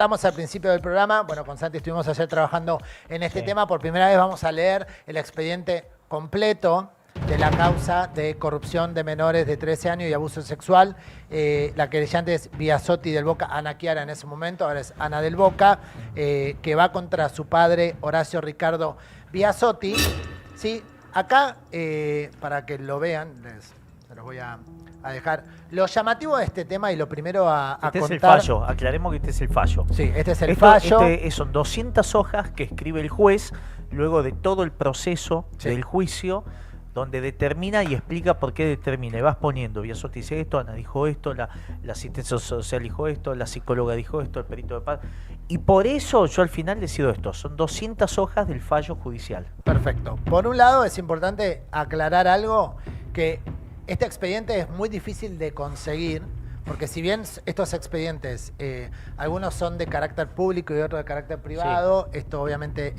Estamos al principio del programa. Bueno, con Santi estuvimos ayer trabajando en este tema. Por primera vez vamos a leer el expediente completo de la causa de corrupción de menores de 13 años y abuso sexual. La querellante es Biasotti del Boca, Ana Chiara en ese momento, ahora es Ana del Boca, que va contra su padre Horacio Ricardo Biasotti. ¿Sí? Acá, para que lo vean, se los voy a dejar. Lo llamativo de este tema y lo primero a este contar... es el fallo, aclaremos que este es el fallo. Sí, este es el fallo. Son 200 hojas que escribe el juez luego de todo el proceso del juicio, donde determina y explica por qué determina. Y vas poniendo, Biasotti dice esto, Ana dijo esto, la asistencia social dijo esto, la psicóloga dijo esto, el perito de paz. Y por eso yo al final decido esto. Son 200 hojas del fallo judicial. Perfecto. Por un lado es importante aclarar algo, que este expediente es muy difícil de conseguir, porque si bien estos expedientes, algunos son de carácter público y otros de carácter privado, esto obviamente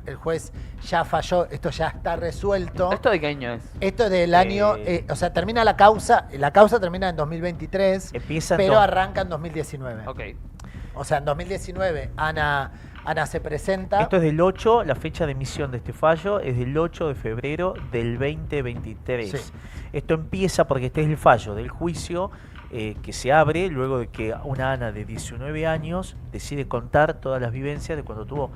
el juez ya falló, esto ya está resuelto. ¿Esto de qué año es? Esto es del año, o sea, termina la causa termina en 2023, pero arranca en 2019. Ok. O sea, en 2019 Ana se presenta. Esto es del 8, la fecha de emisión de este fallo es del 8 de febrero del 2023. Sí. Esto empieza porque este es el fallo del juicio que se abre luego de que una Ana de 19 años decide contar todas las vivencias de cuando tuvo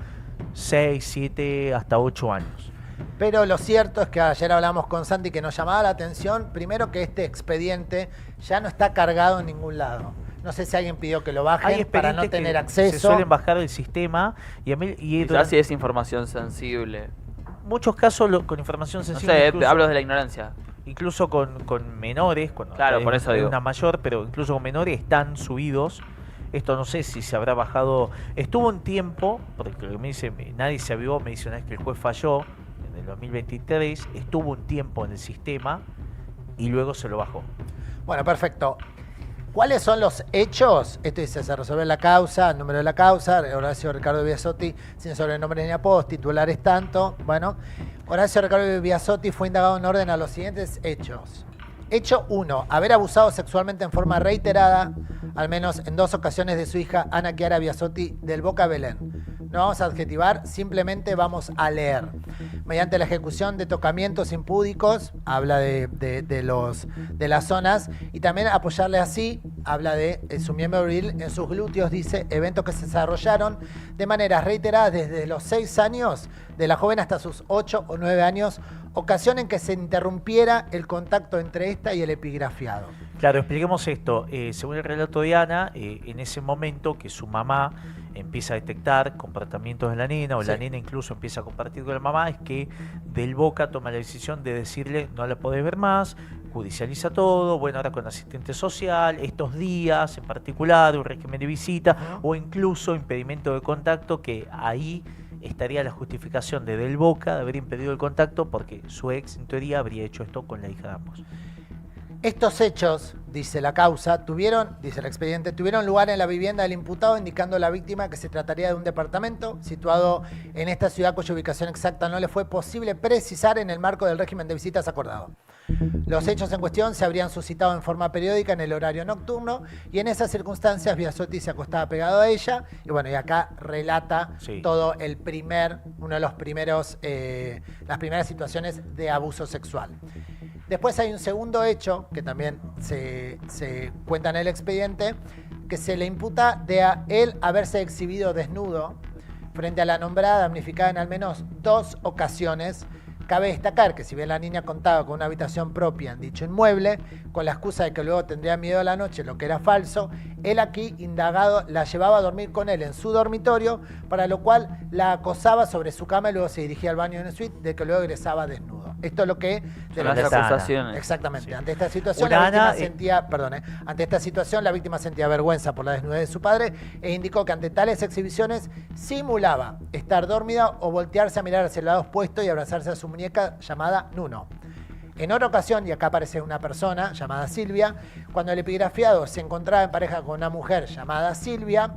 6, 7, hasta 8 años. Pero lo cierto es que ayer hablamos con Santi que nos llamaba la atención, primero que este expediente ya no está cargado en ningún lado. No sé si alguien pidió que lo bajen para no tener acceso. Se suelen bajar del sistema y quizás si es información sensible. Muchos casos con información sensible. No sé, incluso, hablo de la ignorancia. Incluso con menores, cuando claro, por eso digo. Una mayor, pero incluso con menores están subidos. Esto no sé si se habrá bajado. Estuvo un tiempo, porque lo que me dice, nadie se avivó, me dice una vez que el juez falló en el 2023, estuvo un tiempo en el sistema y luego se lo bajó. Bueno, perfecto. ¿Cuáles son los hechos? Esto dice, se resolvió la causa, el número de la causa, Horacio Ricardo Biasotti, sin sobrenombre ni apodos, titulares tanto. Bueno, Horacio Ricardo Biasotti fue indagado en orden a los siguientes hechos. Hecho 1, haber abusado sexualmente en forma reiterada, al menos en 2 ocasiones, de su hija Ana Chiara Biasotti del Boca Belén. No vamos a adjetivar, simplemente vamos a leer. Mediante la ejecución de tocamientos impúdicos, habla de las zonas, y también apoyarle así, habla de su miembro viril en sus glúteos, dice, eventos que se desarrollaron de manera reiterada desde los 6 años de la joven hasta sus 8 o 9 años, ocasión en que se interrumpiera el contacto entre esta y el epigrafiado. Claro, expliquemos esto. Según el relato de Ana, en ese momento que su mamá empieza a detectar comportamientos de la nena, o la nena incluso empieza a compartir con la mamá, es que Del Boca toma la decisión de decirle no la podés ver más, judicializa todo, bueno, ahora con asistente social, estos días en particular, un régimen de visita, o incluso impedimento de contacto, que ahí estaría la justificación de Del Boca de haber impedido el contacto porque su ex, en teoría, habría hecho esto con la hija de ambos. Estos hechos, dice la causa, dice el expediente, tuvieron lugar en la vivienda del imputado, indicando a la víctima que se trataría de un departamento situado en esta ciudad cuya ubicación exacta no le fue posible precisar en el marco del régimen de visitas acordado. Los hechos en cuestión se habrían suscitado en forma periódica en el horario nocturno y en esas circunstancias Biasotti se acostaba pegado a ella y bueno, y acá relata todo uno de los primeros, las primeras situaciones de abuso sexual. Después hay un segundo hecho, que también se cuenta en el expediente, que se le imputa de a él haberse exhibido desnudo frente a la nombrada damnificada en al menos 2 ocasiones. Cabe destacar que si bien la niña contaba con una habitación propia en dicho inmueble, con la excusa de que luego tendría miedo a la noche, lo que era falso, él aquí, indagado, la llevaba a dormir con él en su dormitorio, para lo cual la acosaba sobre su cama y luego se dirigía al baño en el suite, de que luego egresaba desnudo. Esto es lo que... de las acusaciones. Exactamente. Sí. Ante esta situación, la víctima sentía vergüenza por la desnudez de su padre e indicó que ante tales exhibiciones simulaba estar dormida o voltearse a mirar hacia el lado opuesto y abrazarse a su muñeca llamada Nuno. En otra ocasión, y acá aparece una persona llamada Silvia, cuando el epigrafiado se encontraba en pareja con una mujer llamada Silvia,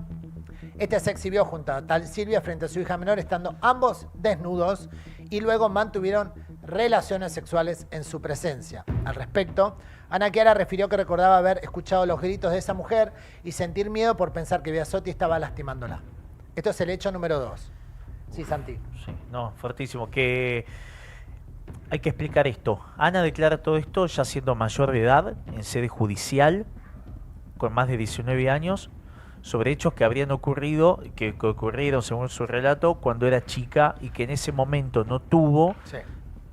este se exhibió junto a tal Silvia frente a su hija menor, estando ambos desnudos, y luego mantuvieron relaciones sexuales en su presencia. Al respecto, Ana Chiara refirió que recordaba haber escuchado los gritos de esa mujer y sentir miedo por pensar que Biasotti estaba lastimándola. Esto es el hecho número 2. Sí, Santi. Sí, no, fuertísimo. Que hay que explicar esto. Ana declara todo esto ya siendo mayor de edad, en sede judicial, con más de 19 años, sobre hechos que habrían ocurrido, que ocurrieron según su relato, cuando era chica y que en ese momento no tuvo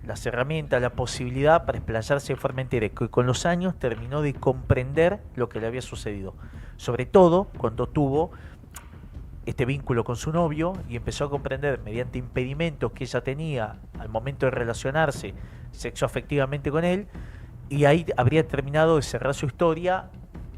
las herramientas, la posibilidad para explayarse de forma entera, que con los años terminó de comprender lo que le había sucedido. Sobre todo cuando tuvo este vínculo con su novio y empezó a comprender mediante impedimentos que ella tenía al momento de relacionarse sexoafectivamente con él, y ahí habría terminado de cerrar su historia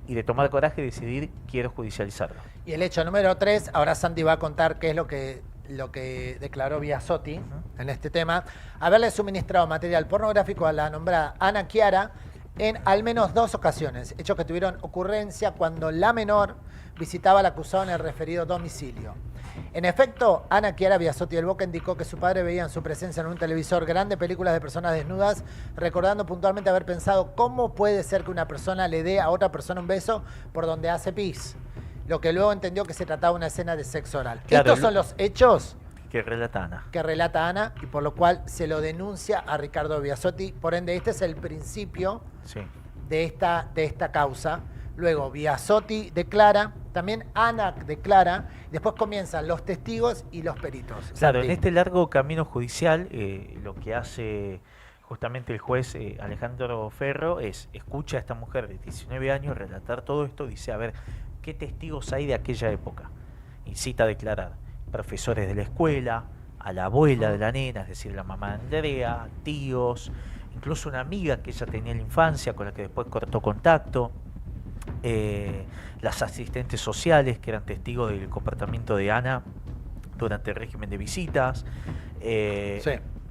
y de tomar coraje y decidir quiero judicializarlo. Y el hecho número 3, ahora Santi va a contar qué es lo que declaró Biasotti en este tema: haberle suministrado material pornográfico a la nombrada Ana Chiara en al menos 2 ocasiones, hechos que tuvieron ocurrencia cuando la menor visitaba al acusado en el referido domicilio. En efecto, Ana Chiara Biasotti del Boca indicó que su padre veía en su presencia en un televisor grandes películas de personas desnudas, recordando puntualmente haber pensado cómo puede ser que una persona le dé a otra persona un beso por donde hace pis, lo que luego entendió que se trataba de una escena de sexo oral. Claro, estos son los hechos que relata Ana. Que relata Ana, y por lo cual se lo denuncia a Ricardo Biasotti. Por ende, este es el principio de esta causa. Luego Biasotti declara, también Ana declara, después comienzan los testigos y los peritos. Claro, Santi. en este largo camino judicial, lo que hace justamente el juez Alejandro Ferro es, escucha a esta mujer de 19 años relatar todo esto, dice, a ver, ¿qué testigos hay de aquella época? Incita a declarar profesores de la escuela, a la abuela de la nena, es decir, la mamá de Andrea, tíos, incluso una amiga que ella tenía en la infancia con la que después cortó contacto, las asistentes sociales que eran testigos del comportamiento de Ana durante el régimen de visitas,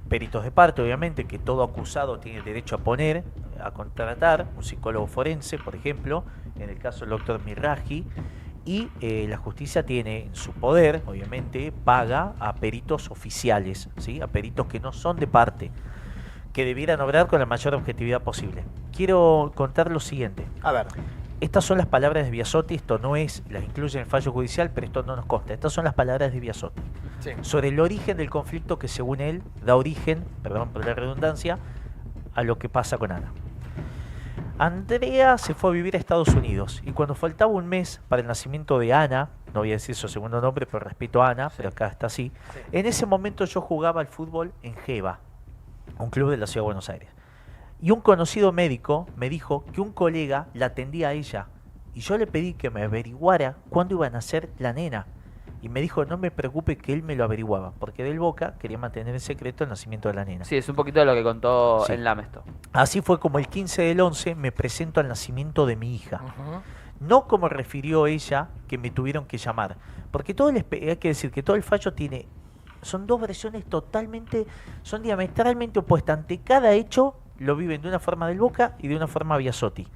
peritos de parte, obviamente, que todo acusado tiene el derecho a poner, a contratar, un psicólogo forense, por ejemplo, en el caso del doctor Mirraji, y la justicia tiene en su poder, obviamente, paga a peritos oficiales, ¿sí? A peritos que no son de parte, que debieran obrar con la mayor objetividad posible. Quiero contar lo siguiente. A ver. Estas son las palabras de Biasotti, esto no es, las incluye en el fallo judicial, pero esto no nos consta. Estas son las palabras de Biasotti. Sí. Sobre el origen del conflicto que según él da origen, perdón por la redundancia, a lo que pasa con Ana. Andrea se fue a vivir a Estados Unidos y cuando faltaba un mes para el nacimiento de Ana, no voy a decir su segundo nombre, pero respeto a Ana, pero acá está así, en ese momento yo jugaba al fútbol en Geva, un club de la ciudad de Buenos Aires. Y un conocido médico me dijo que un colega la atendía a ella y yo le pedí que me averiguara cuándo iba a nacer la nena. Y me dijo, no me preocupe, que él me lo averiguaba, porque del Boca quería mantener en secreto el nacimiento de la nena. Sí, es un poquito de lo que contó en Lamesto. Así fue como el 15 del 11 me presento al nacimiento de mi hija. No como refirió ella, que me tuvieron que llamar. Porque hay que decir que todo el fallo tiene... Son 2 versiones son diametralmente opuestas. Ante cada hecho lo viven de una forma del Boca y de una forma Biasotti.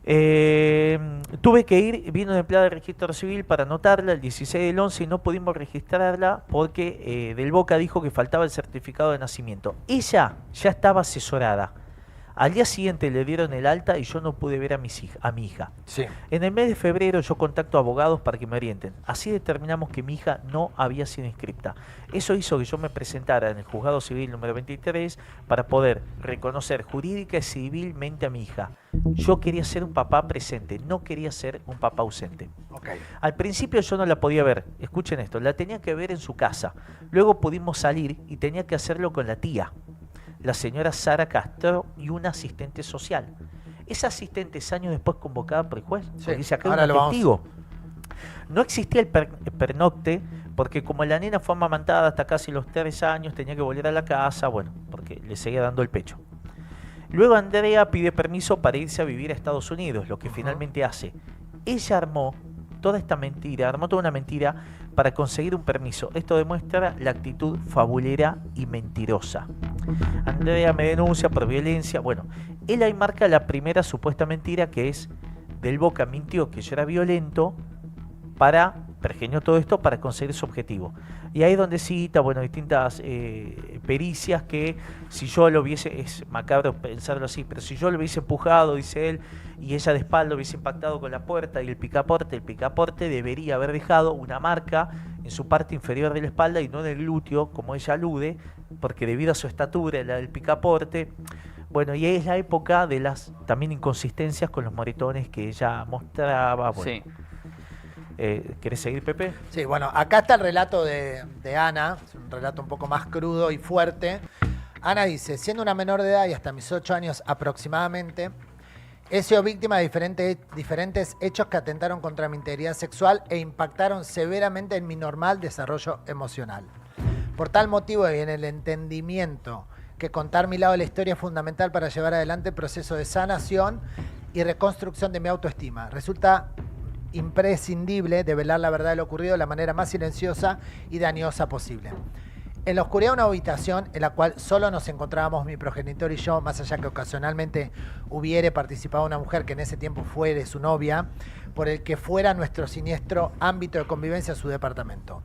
Tuve que ir, vino una empleada de registro civil para anotarla el 16 del 11 y no pudimos registrarla porque del Boca dijo que faltaba el certificado de nacimiento. Ella ya estaba asesorada. Al día siguiente le dieron el alta y yo no pude ver a mi hija. Sí. En el mes de febrero yo contacto a abogados para que me orienten. Así determinamos que mi hija no había sido inscripta. Eso hizo que yo me presentara en el juzgado civil número 23 para poder reconocer jurídica y civilmente a mi hija. Yo quería ser un papá presente, no quería ser un papá ausente. Okay. Al principio yo no la podía ver, escuchen esto, la tenía que ver en su casa. Luego pudimos salir y tenía que hacerlo con la tía, la señora Sara Castro, y una asistente social. Esa asistente es años después convocada por el juez, porque dice acá hay un testigo. No existía el pernocte, porque como la nena fue amamantada hasta casi los 3 años, tenía que volver a la casa, bueno, porque le seguía dando el pecho. Luego Andrea pide permiso para irse a vivir a Estados Unidos, lo que finalmente hace. Ella armó toda una mentira para conseguir un permiso. Esto demuestra la actitud fabulera y mentirosa. Andrea me denuncia por violencia. Bueno, él ahí marca la primera supuesta mentira, que es del Boca mintió que yo era violento pergeñó todo esto para conseguir su objetivo. Y ahí es donde cita, bueno, distintas pericias que si yo lo hubiese, es macabro pensarlo así, pero si yo lo hubiese empujado, dice él, y ella de espalda hubiese impactado con la puerta y el picaporte debería haber dejado una marca en su parte inferior de la espalda y no en el glúteo, como ella alude, porque debido a su estatura, la del picaporte, bueno, y es la época de las también inconsistencias con los moretones que ella mostraba. Bueno. Sí. ¿Querés seguir, Pepe? Sí, bueno, acá está el relato de Ana, es un relato un poco más crudo y fuerte. Ana dice, siendo una menor de edad y hasta mis 8 años aproximadamente, he sido víctima de diferentes hechos que atentaron contra mi integridad sexual e impactaron severamente en mi normal desarrollo emocional. Por tal motivo y en el entendimiento que contar mi lado de la historia es fundamental para llevar adelante el proceso de sanación y reconstrucción de mi autoestima. Resulta imprescindible develar la verdad de lo ocurrido de la manera más silenciosa y dañosa posible. En la oscuridad de una habitación en la cual solo nos encontrábamos mi progenitor y yo, más allá que ocasionalmente hubiere participado una mujer que en ese tiempo fuere su novia, por el que fuera nuestro siniestro ámbito de convivencia a su departamento.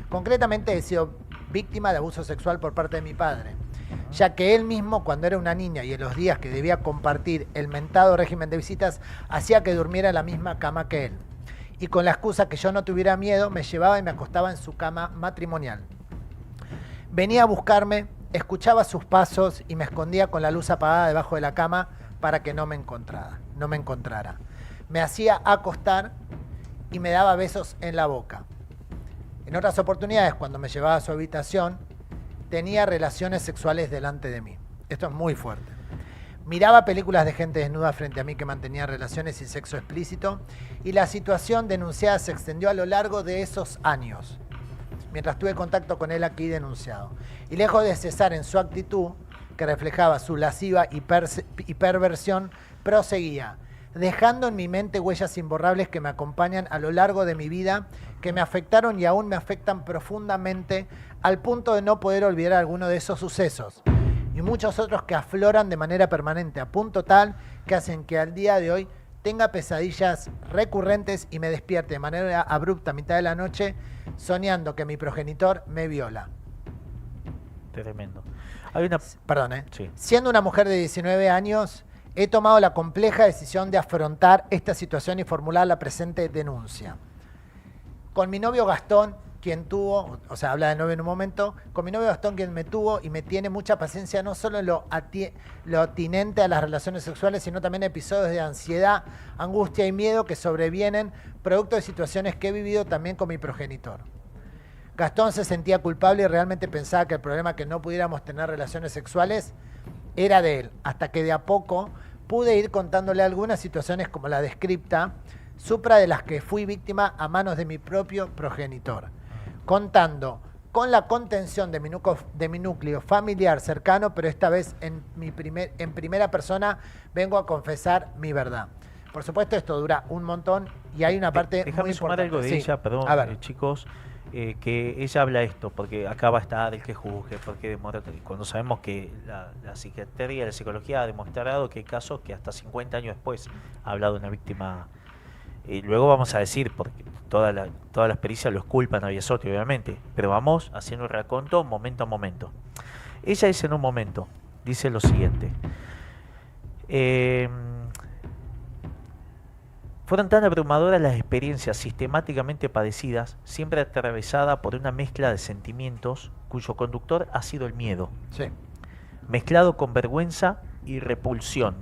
Concretamente he sido víctima de abuso sexual por parte de mi padre, ya que él mismo, cuando era una niña y en los días que debía compartir el mentado régimen de visitas, hacía que durmiera en la misma cama que él. Y con la excusa que yo no tuviera miedo, me llevaba y me acostaba en su cama matrimonial. Venía a buscarme, escuchaba sus pasos y me escondía con la luz apagada debajo de la cama para que no me encontrara. Me hacía acostar y me daba besos en la boca. En otras oportunidades, cuando me llevaba a su habitación, tenía relaciones sexuales delante de mí. Esto es muy fuerte. Miraba películas de gente desnuda frente a mí que mantenía relaciones y sexo explícito, y la situación denunciada se extendió a lo largo de esos años, mientras tuve contacto con él aquí denunciado. Y lejos de cesar en su actitud, que reflejaba su lasciva y perversión, proseguía, dejando en mi mente huellas imborrables que me acompañan a lo largo de mi vida, que me afectaron y aún me afectan profundamente, al punto de no poder olvidar alguno de esos sucesos. Y muchos otros que afloran de manera permanente, a punto tal que hacen que al día de hoy tenga pesadillas recurrentes y me despierte de manera abrupta a mitad de la noche, soñando que mi progenitor me viola. Tremendo. Hay una... Perdón, Sí. Siendo una mujer de 19 años, he tomado la compleja decisión de afrontar esta situación y formular la presente denuncia. Con mi novio Gastón, quien tuvo, o sea, habla de novio en un momento, con mi novio Gastón, quien me tuvo y me tiene mucha paciencia, no solo en lo atinente a las relaciones sexuales, sino también episodios de ansiedad, angustia y miedo que sobrevienen producto de situaciones que he vivido también con mi progenitor. Gastón se sentía culpable y realmente pensaba que el problema que no pudiéramos tener relaciones sexuales era de él, hasta que de a poco pude ir contándole algunas situaciones como la descripta, supra de las que fui víctima a manos de mi propio progenitor, contando con la contención de mi núcleo familiar cercano, pero esta vez en primera persona vengo a confesar mi verdad. Por supuesto, esto dura un montón y hay una parte Déjame muy sumar importante. algo de Sí. ella, perdón, A ver. chicos, que ella habla esto, porque acá va a estar el que juzgue, porque cuando sabemos que la psiquiatría y la psicología ha demostrado que hay casos que hasta 50 años después ha hablado una víctima. Y luego vamos a decir, porque todas las pericias los culpan a Biasotti, obviamente, pero vamos haciendo un raconto momento a momento. Ella dice en un momento, dice lo siguiente: fueron tan abrumadoras las experiencias sistemáticamente padecidas, siempre atravesada por una mezcla de sentimientos cuyo conductor ha sido el miedo, Sí. mezclado con vergüenza y repulsión,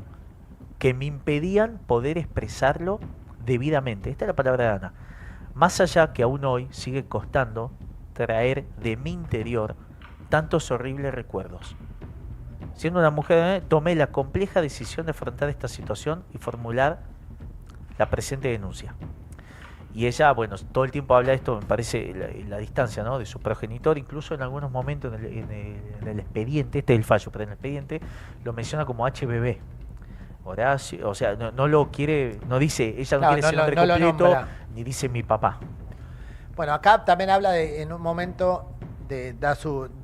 que me impedían poder expresarlo debidamente. Esta es la palabra de Ana. Más allá que aún hoy sigue costando traer de mi interior tantos horribles recuerdos. Siendo una mujer, tomé la compleja decisión de afrontar esta situación y formular la presente denuncia. Y ella, bueno, todo el tiempo habla de esto, me parece, la distancia, ¿no?, de su progenitor, incluso en algunos momentos en el expediente, este es el fallo, pero en el expediente lo menciona como HBB. Horacio, o sea, no lo quiere, no dice, ella no quiere ser nombre completo, ni dice mi papá. Bueno, acá también habla de, en un momento,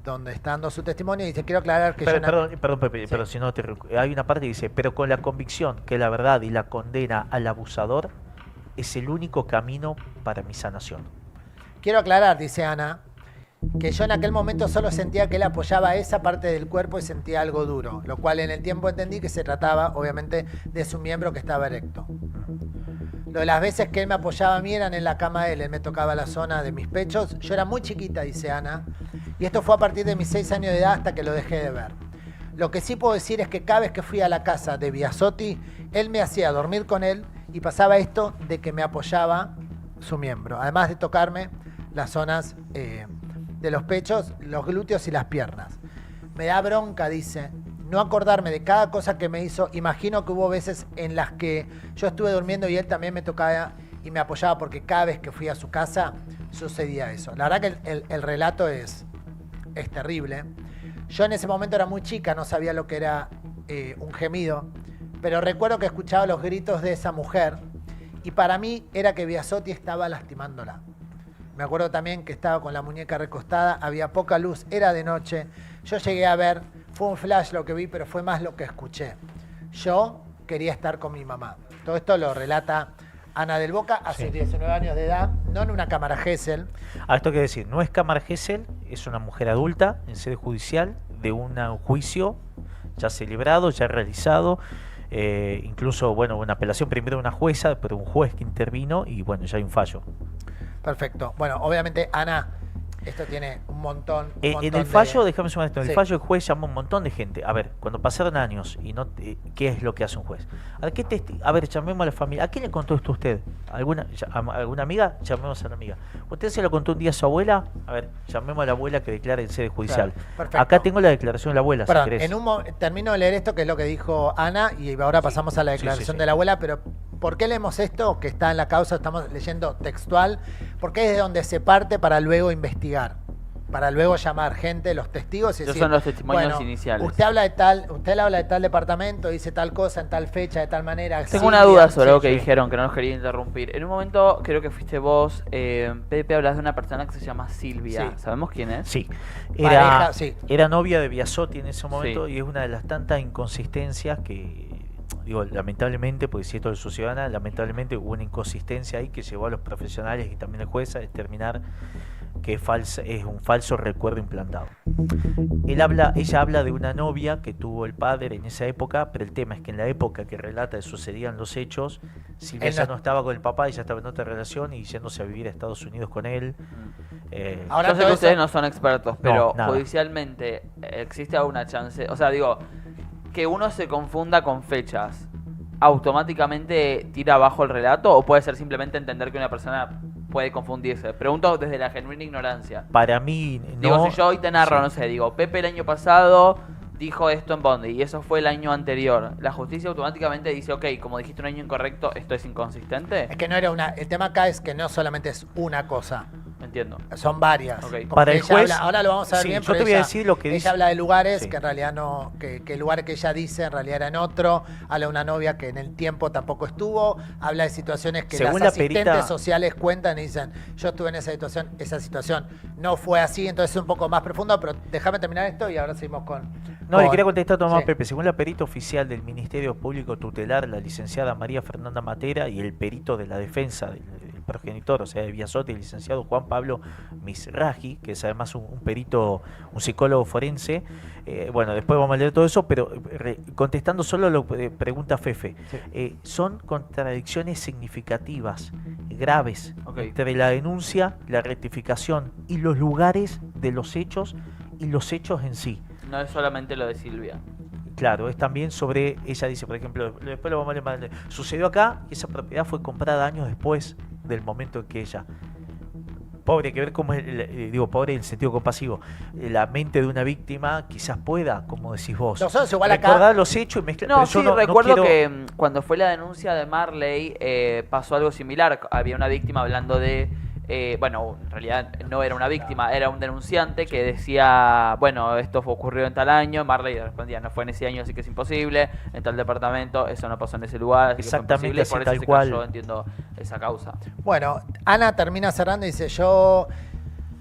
donde está dando su testimonio, y dice, quiero aclarar que Perdón, Pepe, Sí. pero si no hay una parte que dice, pero con la convicción que la verdad y la condena al abusador es el único camino para mi sanación. Quiero aclarar, dice Ana, que yo en aquel momento solo sentía que él apoyaba esa parte del cuerpo y sentía algo duro, lo cual en el tiempo entendí que se trataba, obviamente, de su miembro que estaba erecto. Lo de las veces que él me apoyaba a mí eran en la cama de él me tocaba la zona de mis pechos. Yo era muy chiquita, dice Ana, y esto fue a partir de mis 6 años de edad hasta que lo dejé de ver. Lo que sí puedo decir es que cada vez que fui a la casa de Biasotti, él me hacía dormir con él y pasaba esto de que me apoyaba su miembro, además de tocarme las zonas de los pechos, los glúteos y las piernas. Me da bronca, dice, no acordarme de cada cosa que me hizo. Imagino que hubo veces en las que yo estuve durmiendo y él también me tocaba y me apoyaba porque cada vez que fui a su casa sucedía eso. La verdad que el relato es terrible. Yo en ese momento era muy chica, no sabía lo que era un gemido, pero recuerdo que escuchaba los gritos de esa mujer y para mí era que Biasotti estaba lastimándola. Me acuerdo también que estaba con la muñeca recostada, había poca luz, era de noche. Yo llegué a ver, fue un flash lo que vi, pero fue más lo que escuché. Yo quería estar con mi mamá. Todo esto lo relata Ana del Boca a sus 19 años de edad, no en una cámara Gesell. Esto quiere decir, no es cámara Gesell, es una mujer adulta en sede judicial de un juicio ya celebrado, ya realizado. Incluso, bueno, una apelación primero de una jueza, pero un juez que intervino y bueno, ya hay un fallo. Perfecto. Bueno, obviamente, Ana, esto tiene un montón. En el fallo, déjame sumar esto, en el fallo el juez llamó a un montón de gente. A ver, cuando pasaron años y no, ¿qué es lo que hace un juez? A ver, llamemos a la familia. ¿A quién le contó esto usted? ¿Alguna amiga? Llamemos a la amiga. ¿Usted se lo contó un día a su abuela? A ver, llamemos a la abuela que declara en sede judicial. Claro, acá tengo la declaración de la abuela. Perdón, si querés. Termino de leer esto, que es lo que dijo Ana, y ahora pasamos a la declaración de la abuela, pero ¿por qué leemos esto que está en la causa? Estamos leyendo textual, porque es de donde se parte para luego investigar, para luego llamar gente, los testigos y decir, son los testimonios iniciales. Usted habla de tal departamento, dice tal cosa en tal fecha, de tal manera. Tengo una duda sobre algo que dijeron, que no nos quería interrumpir. En un momento, creo que fuiste vos, Pepe, hablas de una persona que se llama Silvia. Sí. ¿Sabemos quién es? Sí. Era novia de Biasotti en ese momento y es una de las tantas inconsistencias que... Digo, lamentablemente, porque si esto es ciudadana, lamentablemente hubo una inconsistencia ahí que llevó a los profesionales y también al juez a determinar que es un falso recuerdo implantado. Ella habla de una novia que tuvo el padre en esa época, pero el tema es que en la época que relata que sucedían los hechos, Silvia ya no estaba con el papá, ella estaba en otra relación y yéndose a vivir a Estados Unidos con él. Ahora yo sé que ustedes no son expertos, pero judicialmente existe alguna chance, o sea, digo, que uno se confunda con fechas, ¿automáticamente tira abajo el relato o puede ser simplemente entender que una persona puede confundirse? Pregunto desde la genuina ignorancia. Para mí, no. Digo, si yo hoy te narro, no sé, digo, Pepe el año pasado dijo esto en Bondi y eso fue el año anterior, ¿la justicia automáticamente dice, ok, como dijiste un año incorrecto, esto es inconsistente? Es que no era una... El tema acá es que no solamente es una cosa. Entiendo. Son varias. Okay. Para el juez, ahora lo vamos a ver bien, yo te voy a decir lo que dice. Ella habla de lugares que en realidad no, que el lugar que ella dice en realidad era en otro, habla de una novia que en el tiempo tampoco estuvo, habla de situaciones que según las asistentes perita sociales cuentan y dicen, yo estuve en esa situación no fue así, entonces es un poco más profundo, pero déjame terminar esto y ahora seguimos con... No, y quería contestar a Tomás Pepe. Según la perita oficial del Ministerio Público Tutelar, la licenciada María Fernanda Matera y el perito de la defensa del progenitor, o sea, de Biasotti, el licenciado Juan Pablo Misraji, que es además un perito, un psicólogo forense. Bueno, después vamos a leer todo eso, pero contestando solo lo que pregunta Fefe, son contradicciones significativas, graves, entre la denuncia, la rectificación y los lugares de los hechos y los hechos en sí. No es solamente lo de Silvia. Claro, es también sobre, ella dice, por ejemplo, después lo vamos a leer, sucedió acá y esa propiedad fue comprada años después del momento en que ella... Pobre, hay que ver cómo es, digo, pobre en el sentido compasivo. La mente de una víctima quizás pueda, como decís vos, nosotros igual recordar acá... los hechos y mezclar. No, sí, recuerdo quiero... que cuando fue la denuncia de Marley pasó algo similar. Había una víctima hablando de... bueno, en realidad no era una víctima, era un denunciante que decía, bueno, esto ocurrió en tal año. Marley respondía, no fue en ese año, así que es imposible. En tal departamento, eso no pasó en ese lugar, así exactamente, que es imposible. Por eso se cual. cayó, entiendo esa causa. Bueno, Ana termina cerrando y dice, yo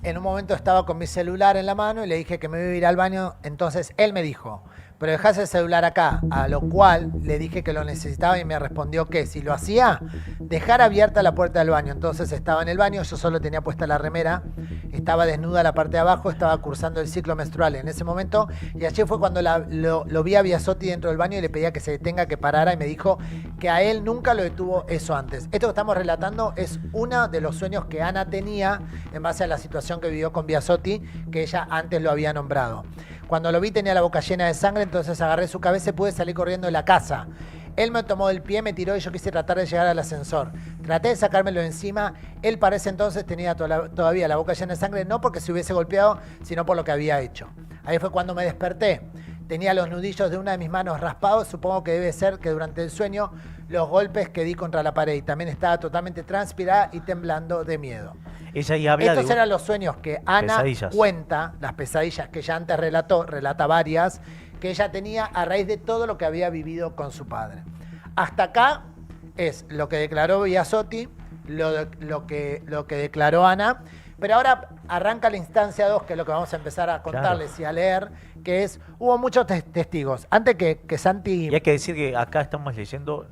en un momento estaba con mi celular en la mano y le dije que me iba a ir al baño, entonces él me dijo, pero dejás el celular acá, a lo cual le dije que lo necesitaba y me respondió que si lo hacía, dejar abierta la puerta del baño. Entonces estaba en el baño, yo solo tenía puesta la remera, estaba desnuda la parte de abajo, estaba cursando el ciclo menstrual en ese momento, y allí fue cuando lo vi a Biasotti dentro del baño y le pedía que se detenga, que parara, y me dijo que a él nunca lo detuvo eso antes. Esto que estamos relatando es uno de los sueños que Ana tenía en base a la situación que vivió con Biasotti, que ella antes lo había nombrado. Cuando lo vi tenía la boca llena de sangre, entonces agarré su cabeza y pude salir corriendo de la casa. Él me tomó del pie, me tiró y yo quise tratar de llegar al ascensor. Traté de sacármelo de encima. Él para ese entonces tenía todavía la boca llena de sangre, no porque se hubiese golpeado, sino por lo que había hecho. Ahí fue cuando me desperté. Tenía los nudillos de una de mis manos raspados. Supongo que debe ser que durante el sueño los golpes que di contra la pared. Y también estaba totalmente transpirada y temblando de miedo. Ella ya habla Estos eran los sueños que Ana cuenta, las pesadillas que ella antes relata varias, que ella tenía a raíz de todo lo que había vivido con su padre. Hasta acá es lo que declaró Biasotti, lo que declaró Ana, pero ahora arranca la instancia 2, que es lo que vamos a empezar a contarles y a leer, que es, hubo muchos testigos. Antes que Santi... Y hay que decir que acá estamos leyendo,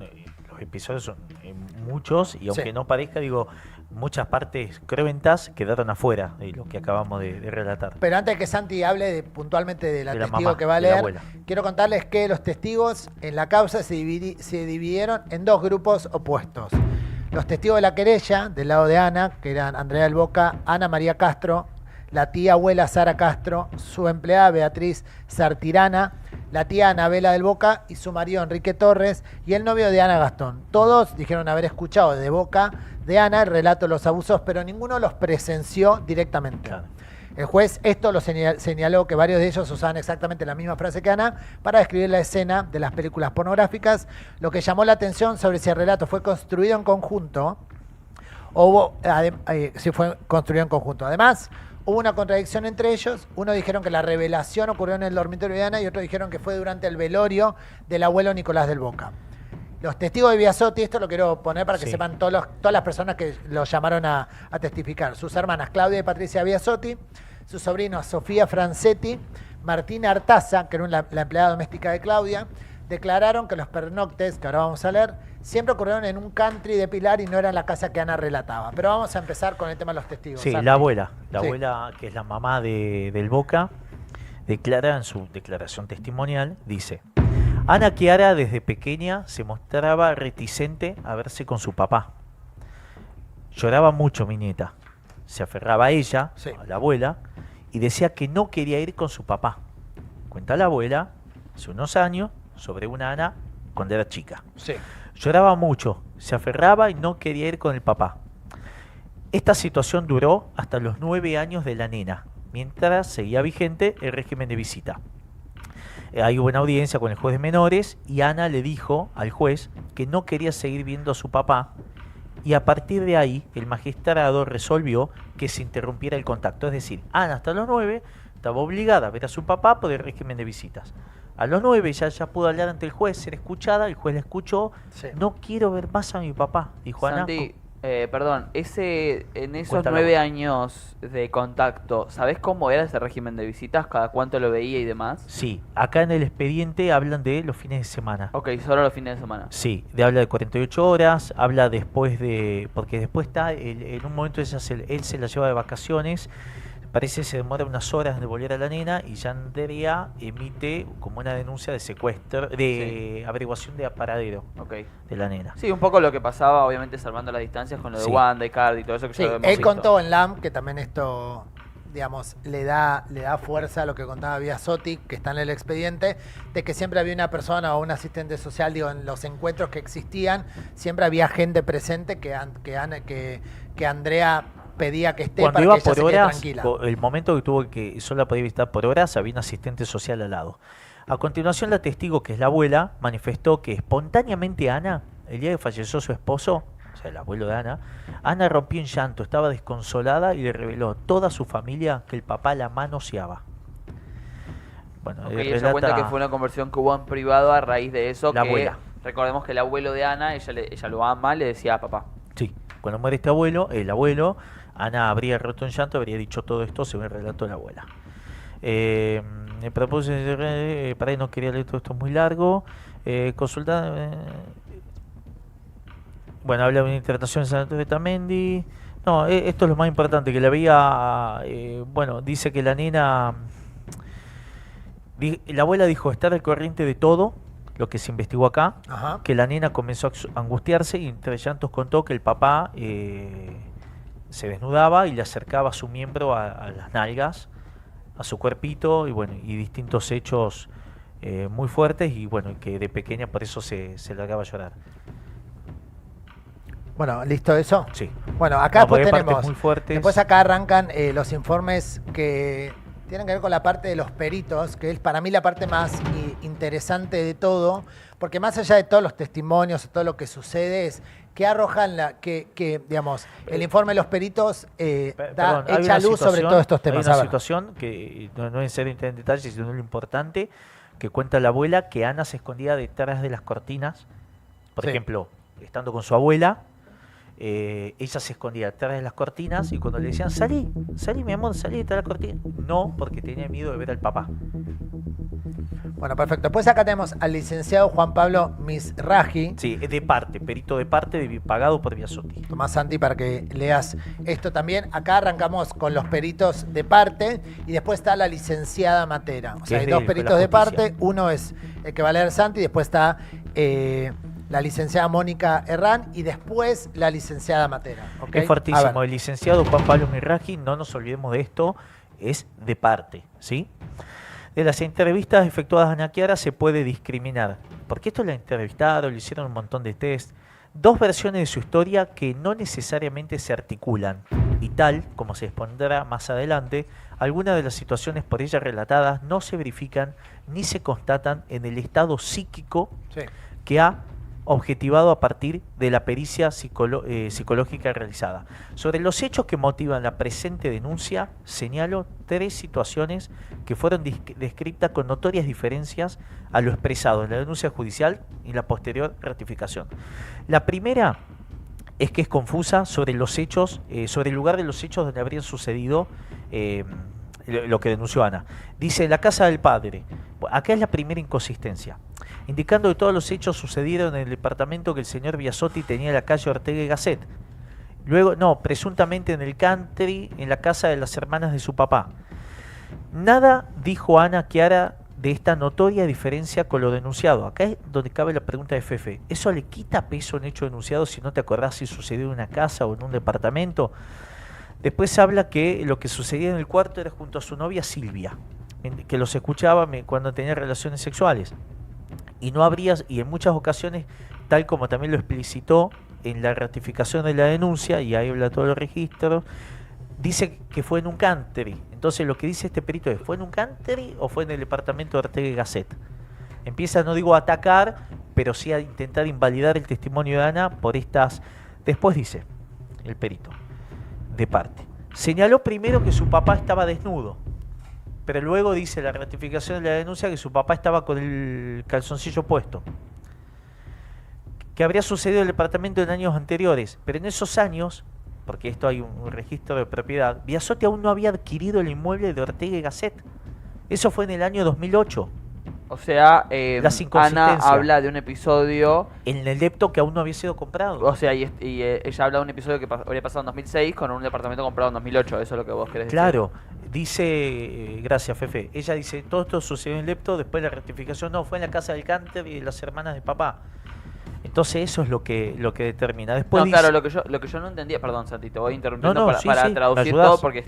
los episodios son muchos, y aunque no parezca, digo... Muchas partes cruentas quedaron afuera de lo que acabamos de relatar. Pero antes que Santi hable puntualmente de la testigo mamá, que va a leer, quiero contarles que los testigos en la causa se dividieron en dos grupos opuestos. Los testigos de la querella, del lado de Ana, que eran Andrea del Boca, Ana María Castro, la tía abuela Sara Castro, su empleada Beatriz Sartirana, la tía Anabela del Boca y su marido Enrique Torres y el novio de Ana Gastón. Todos dijeron haber escuchado de boca de Ana el relato de los abusos, pero ninguno los presenció directamente. Claro. El juez esto lo señaló que varios de ellos usaban exactamente la misma frase que Ana para describir la escena de las películas pornográficas, lo que llamó la atención sobre si el relato fue construido en conjunto o si fue construido en conjunto. Además, hubo una contradicción entre ellos. Uno dijeron que la revelación ocurrió en el dormitorio de Ana y otros dijeron que fue durante el velorio del abuelo Nicolás del Boca. Los testigos de Biasotti, esto lo quiero poner para que sepan todas las personas que lo llamaron a testificar. Sus hermanas Claudia y Patricia Biasotti, sus sobrinos Sofía Francetti, Martina Artaza, que era la empleada doméstica de Claudia, declararon que los pernoctes, que ahora vamos a leer, siempre ocurrieron en un country de Pilar y no era en la casa que Ana relataba. Pero vamos a empezar con el tema de los testigos. Sí, la abuela, que es la mamá del Boca, declara en su declaración testimonial, dice: Ana Chiara desde pequeña se mostraba reticente a verse con su papá. Lloraba mucho mi nieta. Se aferraba a ella, a la abuela, y decía que no quería ir con su papá. Cuenta la abuela, hace unos años, sobre una Ana cuando era chica. Sí. Lloraba mucho, se aferraba y no quería ir con el papá. Esta situación duró hasta los 9 años de la nena, mientras seguía vigente el régimen de visita. Ahí hubo una audiencia con el juez de menores y Ana le dijo al juez que no quería seguir viendo a su papá, y a partir de ahí el magistrado resolvió que se interrumpiera el contacto. Es decir, Ana hasta los 9 estaba obligada a ver a su papá por el régimen de visitas. A los 9 ya pudo hablar ante el juez, ser escuchada, el juez la escuchó. Sí. No quiero ver más a mi papá, dijo Santi, Ana. En esos 9 años de contacto, ¿sabés cómo era ese régimen de visitas? ¿Cada cuánto lo veía y demás? Sí, acá en el expediente hablan de los fines de semana. Ok, solo los fines de semana. Sí, habla de 48 horas, habla después de... Porque después está, en un momento él se la lleva de vacaciones, parece que se demora unas horas de volver a la nena y ya Andrea emite como una denuncia de secuestro, de averiguación de paradero de la nena. Sí, un poco lo que pasaba, obviamente salvando las distancias con lo de Wanda y Cardi y todo eso que ya lo hemos visto. Él contó en LAM, que también esto, digamos, le da fuerza a lo que contaba Biasotti, que está en el expediente, de que siempre había una persona o un asistente social, digo, en los encuentros que existían, siempre había gente presente que Andrea pedía que esté. Cuando para iba que ella por se quede horas, tranquila. el momento que tuvo que solo podía visitar por horas, había un asistente social al lado. A continuación, la testigo, que es la abuela, manifestó que espontáneamente Ana, el día que falleció su esposo, o sea, el abuelo de Ana rompió en llanto, estaba desconsolada y le reveló a toda su familia que el papá la manoseaba. Bueno, ella cuenta que fue una conversión que hubo en privado a raíz de eso. La abuela. Recordemos que el abuelo de Ana, ella lo ama, le decía a papá. Sí, cuando muere este abuelo, el abuelo, Ana habría roto en llanto, habría dicho todo esto según el relato de la abuela. me propuse, para ahí no quería leer todo esto, es muy largo. Consultar. Bueno, habla de una interpretación de San Antonio de Tamendi. No, esto es lo más importante, que la había. Bueno, dice que la nena. La abuela dijo estar al corriente de todo lo que se investigó acá. Ajá. Que la nena comenzó a angustiarse y entre llantos contó que el papá se desnudaba y le acercaba su miembro a las nalgas, a su cuerpito, y bueno, y distintos hechos muy fuertes, y bueno, que de pequeña por eso se largaba a llorar. Bueno, ¿listo eso? Sí. Bueno, acá después tenemos. Muy fuertes. Después acá arrancan los informes que tienen que ver con la parte de los peritos, que es para mí la parte más interesante de todo, porque más allá de todos los testimonios, todo lo que sucede, es que arrojan digamos, el informe de los peritos echa luz sobre todos estos temas. Hay una situación que no es entrar en detalles, sino lo importante, que cuenta la abuela que Ana se escondía detrás de las cortinas, por ejemplo, estando con su abuela. Ella se escondía detrás de las cortinas y cuando le decían salí mi amor, salí detrás de la cortina, no, porque tenía miedo de ver al papá. Bueno, perfecto. Pues acá tenemos al licenciado Juan Pablo Misraji. Sí, de parte, perito de parte, pagado por Biasotti. Tomás Santi para que leas esto también. Acá arrancamos con los peritos de parte y después está la licenciada Matera. O sea, hay dos peritos de parte, uno es el que va a leer Santi, después está la licenciada Mónica Herrán y después la licenciada Matera. ¿Okay? Es fuertísimo. El licenciado Juan Pablo Misraji, no nos olvidemos de esto, es de parte, ¿sí? De las entrevistas efectuadas a Ana Chiara se puede discriminar, porque esto la entrevistaron, le hicieron un montón de test, dos versiones de su historia que no necesariamente se articulan, y tal, como se expondrá más adelante, algunas de las situaciones por ella relatadas no se verifican ni se constatan en el estado psíquico que ha objetivado a partir de la pericia psicológica realizada. Sobre los hechos que motivan la presente denuncia, señalo 3 situaciones que fueron descritas con notorias diferencias a lo expresado en la denuncia judicial y la posterior ratificación. La primera es que es confusa sobre los hechos, sobre el lugar de los hechos donde habrían sucedido lo que denunció Ana. Dice, la casa del padre. Acá es la primera inconsistencia, indicando que todos los hechos sucedieron en el departamento que el señor Biasotti tenía en la calle Ortega y Gasset. Luego, no, presuntamente en el country, en la casa de las hermanas de su papá. Nada dijo Ana Chiara de esta notoria diferencia con lo denunciado. Acá es donde cabe la pregunta de Fefe. ¿Eso le quita peso a un hecho denunciado si no te acordás si sucedió en una casa o en un departamento? Después habla que lo que sucedía en el cuarto era junto a su novia Silvia, que los escuchaba cuando tenía relaciones sexuales. Y no habría, y en muchas ocasiones, tal como también lo explicitó en la ratificación de la denuncia, y ahí habla todos los registros, dice que fue en un country. Entonces lo que dice este perito es, ¿fue en un country o fue en el departamento de Ortega y Gasset? Empieza, no digo a atacar, pero sí a intentar invalidar el testimonio de Ana por estas... Después dice, el perito, de parte, señaló primero que su papá estaba desnudo, pero luego dice la ratificación de la denuncia que su papá estaba con el calzoncillo puesto, que habría sucedido en el departamento en años anteriores, pero en esos años, porque esto hay un registro de propiedad, Biasotti aún no había adquirido el inmueble de Ortega y Gasset. Eso fue en el año 2008. O sea, Ana habla de un episodio... En el depto que aún no había sido comprado. O sea, y ella habla de un episodio que habría pasado en 2006 con un departamento comprado en 2008. Eso es lo que vos querés decir. Claro. Dice, gracias Fefe, ella dice, todo esto sucedió en el depto, después de la rectificación, no, fue en la casa del Canter y de las hermanas de papá. Entonces eso es lo que determina. Después dice, claro, lo que yo no entendía, perdón Santi, te voy interrumpiendo para traducir todo porque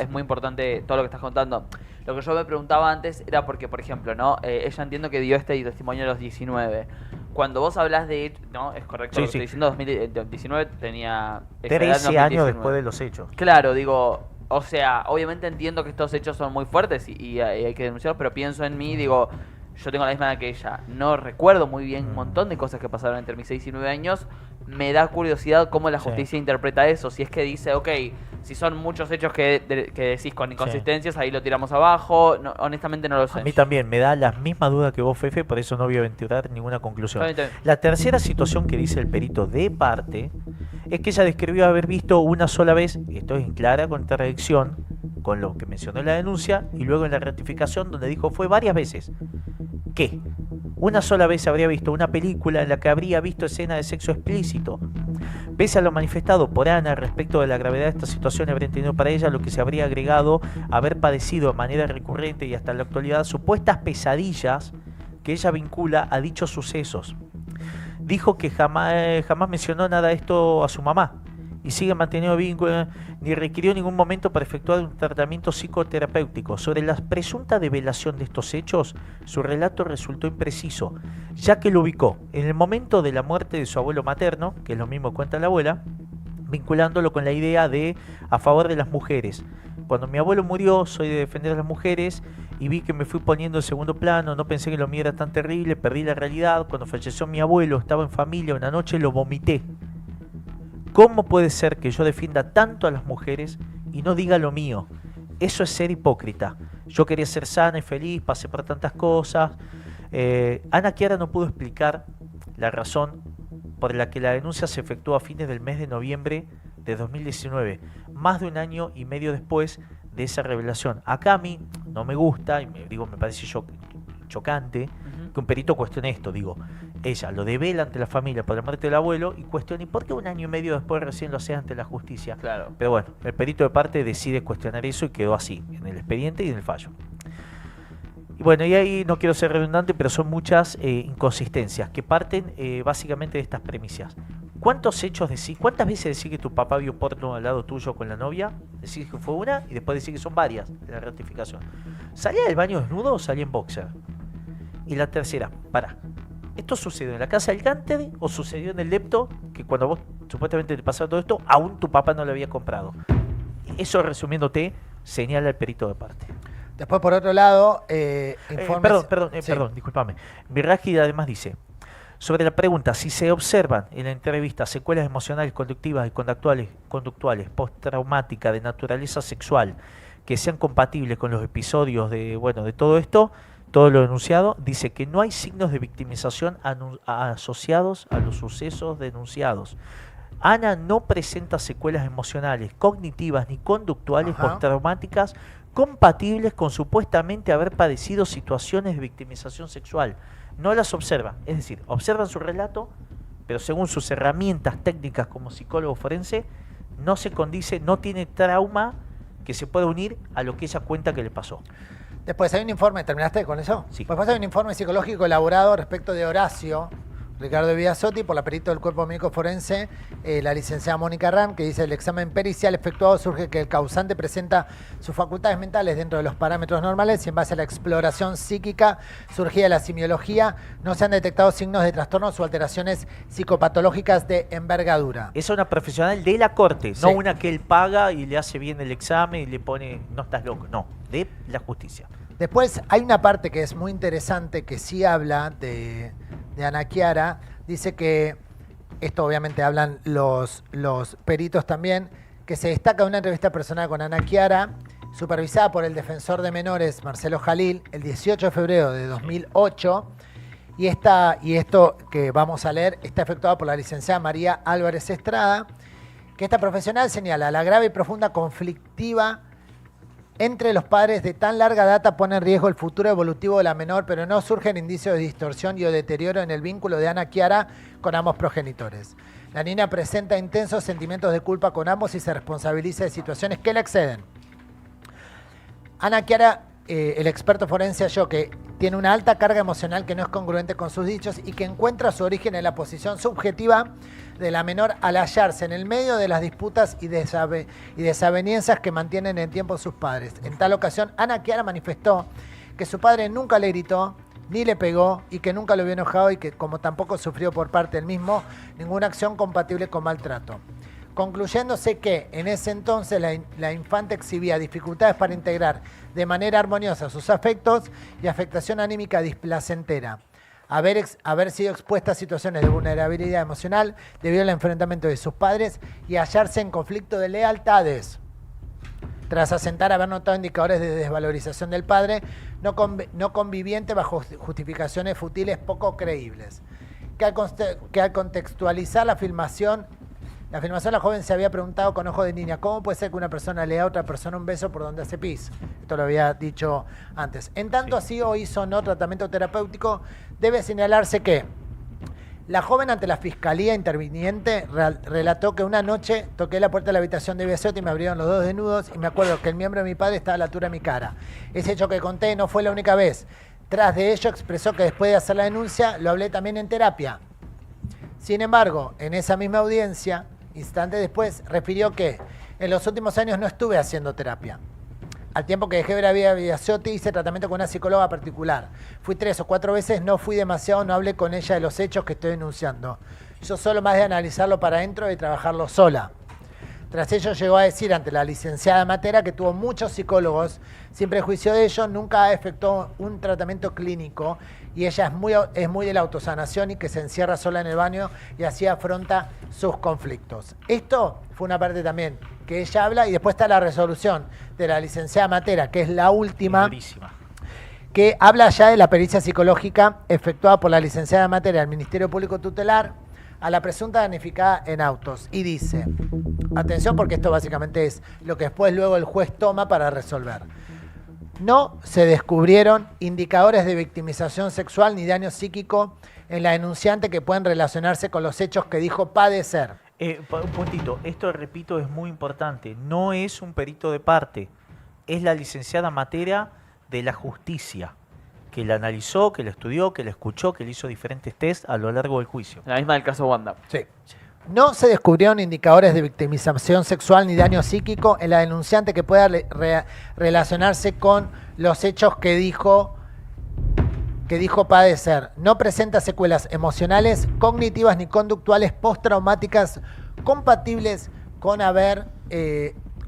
es muy importante todo lo que estás contando. Lo que yo me preguntaba antes era porque, por ejemplo, ¿no? Ella entiendo que dio este testimonio a los 19. Cuando vos hablas de... ¿no? Es correcto lo que estoy diciendo, 2019 tenía... 13 años después de los hechos. Claro, digo... O sea, obviamente entiendo que estos hechos son muy fuertes y hay que denunciarlos, pero pienso en mí, digo... Yo tengo la misma edad que ella. No recuerdo muy bien un montón de cosas que pasaron entre mis 6 y 9 años. Me da curiosidad cómo la justicia interpreta eso. Si es que dice, ok, si son muchos hechos que decís con inconsistencias, ahí lo tiramos abajo. No, honestamente no lo sé. A mí también me da las mismas dudas que vos, Fefe, por eso no voy a aventurar ninguna conclusión. La tercera situación que dice el perito de parte es que ella describió haber visto una sola vez, esto es en clara contradicción con lo que mencionó en la denuncia, y luego en la ratificación donde dijo fue varias veces, que una sola vez habría visto una película en la que habría visto escenas de sexo explícito. Pese a lo manifestado por Ana respecto de la gravedad de esta situación, habría entendido para ella lo que se habría agregado haber padecido de manera recurrente y hasta en la actualidad supuestas pesadillas que ella vincula a dichos sucesos. Dijo que jamás mencionó nada de esto a su mamá y sigue manteniendo vínculo, ni requirió en ningún momento para efectuar un tratamiento psicoterapéutico. Sobre la presunta develación de estos hechos, su relato resultó impreciso, ya que lo ubicó en el momento de la muerte de su abuelo materno, que es lo mismo que cuenta la abuela, vinculándolo con la idea de a favor de las mujeres. Cuando mi abuelo murió, soy de defender a las mujeres y vi que me fui poniendo en segundo plano, no pensé que lo mío era tan terrible, perdí la realidad. Cuando falleció mi abuelo, estaba en familia, una noche lo vomité. ¿Cómo puede ser que yo defienda tanto a las mujeres y no diga lo mío? Eso es ser hipócrita. Yo quería ser sana y feliz, pasé por tantas cosas. Ana Chiara no pudo explicar la razón por la que la denuncia se efectuó a fines del mes de noviembre de 2019, más de un año y medio después de esa revelación. Acá a mí no me gusta, y me parece chocante, que un perito cuestione esto. Ella lo devela ante la familia por la muerte del abuelo y cuestiona, ¿y por qué un año y medio después recién lo hace ante la justicia? Claro. Pero bueno, el perito de parte decide cuestionar eso y quedó así, en el expediente y en el fallo. Y bueno, y ahí no quiero ser redundante, pero son muchas inconsistencias que parten básicamente de estas premisas. ¿Cuántos hechos decís? ¿Cuántas veces decís que tu papá vio porno al lado tuyo con la novia? Decís que fue una y después decís que son varias en la ratificación. ¿Salía del baño desnudo o salía en boxer? Y la tercera, ¿esto sucedió en la casa del Gante o sucedió en el Lepto, que cuando vos supuestamente te pasaba todo esto, aún tu papá no lo había comprado? Eso, resumiéndote, señala el perito de parte. Después, por otro lado, perdón, discúlpame. Birraji además dice, sobre la pregunta si se observan en la entrevista secuelas emocionales, conductivas y conductuales postraumáticas de naturaleza sexual que sean compatibles con los episodios de todo esto, todo lo denunciado, dice que no hay signos de victimización asociados a los sucesos denunciados. Ana no presenta secuelas emocionales, cognitivas ni conductuales postraumáticas compatibles con supuestamente haber padecido situaciones de victimización sexual. No las observa, es decir, observan su relato, pero según sus herramientas técnicas como psicólogo forense, no se condice, no tiene trauma que se pueda unir a lo que ella cuenta que le pasó. Después hay un informe, ¿terminaste con eso? Sí. Después hay un informe psicológico elaborado respecto de Horacio Ricardo Villasotti por la perito del cuerpo médico forense, la licenciada Mónica Ram, que dice: el examen pericial efectuado surge que el causante presenta sus facultades mentales dentro de los parámetros normales y en base a la exploración psíquica surgida de la simiología no se han detectado signos de trastornos o alteraciones psicopatológicas de envergadura. Es una profesional de la corte, sí, no una que él paga y le hace bien el examen y le pone no estás loco, no, de la justicia. Después hay una parte que es muy interesante que sí habla de Ana Chiara. Dice que, esto obviamente hablan los peritos también, que se destaca una entrevista personal con Ana Chiara, supervisada por el defensor de menores Marcelo Jalil, el 18 de febrero de 2008, y esto que vamos a leer está efectuado por la licenciada María Álvarez Estrada, que esta profesional señala: la grave y profunda conflictiva entre los padres de tan larga data pone en riesgo el futuro evolutivo de la menor, pero no surgen indicios de distorsión y o deterioro en el vínculo de Ana Chiara con ambos progenitores. La niña presenta intensos sentimientos de culpa con ambos y se responsabiliza de situaciones que le exceden. Ana Chiara, el experto forense, halló que tiene una alta carga emocional que no es congruente con sus dichos y que encuentra su origen en la posición subjetiva de la menor al hallarse en el medio de las disputas y desavenencias que mantienen en tiempo sus padres. En tal ocasión, Ana Chiara manifestó que su padre nunca le gritó ni le pegó y que nunca lo vio enojado y que, como tampoco sufrió por parte del mismo, ninguna acción compatible con maltrato. Concluyéndose que en ese entonces la infante exhibía dificultades para integrar de manera armoniosa sus afectos y afectación anímica displacentera. Haber sido expuesta a situaciones de vulnerabilidad emocional debido al enfrentamiento de sus padres y hallarse en conflicto de lealtades. Tras asentar haber notado indicadores de desvalorización del padre, no conviviente bajo justificaciones futiles poco creíbles. Que al contextualizar la filmación La afirmación, la joven se había preguntado con ojo de niña, ¿cómo puede ser que una persona le dé a otra persona un beso por donde hace pis? Esto lo había dicho antes. En tanto así o hizo no tratamiento terapéutico, debe señalarse que la joven ante la fiscalía interviniente relató que una noche toqué la puerta de la habitación de Biasotti y me abrieron los dos desnudos y me acuerdo que el miembro de mi padre estaba a la altura de mi cara. Ese hecho que conté no fue la única vez. Tras de ello expresó que después de hacer la denuncia lo hablé también en terapia. Sin embargo, en esa misma audiencia, instantes después, refirió que en los últimos años no estuve haciendo terapia. Al tiempo que dejé ver a Biasotti, hice tratamiento con una psicóloga particular. Fui 3 o 4 veces, no fui demasiado, no hablé con ella de los hechos que estoy denunciando. Yo solo más de analizarlo para adentro y trabajarlo sola. Tras ello llegó a decir ante la licenciada Matera que tuvo muchos psicólogos, sin prejuicio de ello, nunca efectuó un tratamiento clínico y ella es muy de la autosanación y que se encierra sola en el baño y así afronta sus conflictos. Esto fue una parte también que ella habla y después está la resolución de la licenciada Matera, que es la última, que habla ya de la pericia psicológica efectuada por la licenciada Matera del Ministerio Público Tutelar a la presunta damnificada en autos y dice, atención porque esto básicamente es lo que después luego el juez toma para resolver. No se descubrieron indicadores de victimización sexual ni daño psíquico en la denunciante que pueden relacionarse con los hechos que dijo padecer. Un puntito, esto repito es muy importante, no es un perito de parte, es la licenciada Matera de la justicia, que la analizó, que la estudió, que la escuchó, que le hizo diferentes test a lo largo del juicio. La misma del caso Wanda. Sí. No se descubrieron indicadores de victimización sexual ni daño psíquico en la denunciante que pueda relacionarse con los hechos que dijo padecer. No presenta secuelas emocionales, cognitivas ni conductuales postraumáticas compatibles con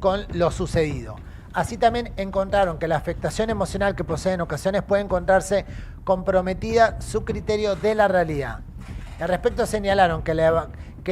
con lo sucedido. Así también encontraron que la afectación emocional que posee en ocasiones puede encontrarse comprometida su criterio de la realidad. Al respecto señalaron que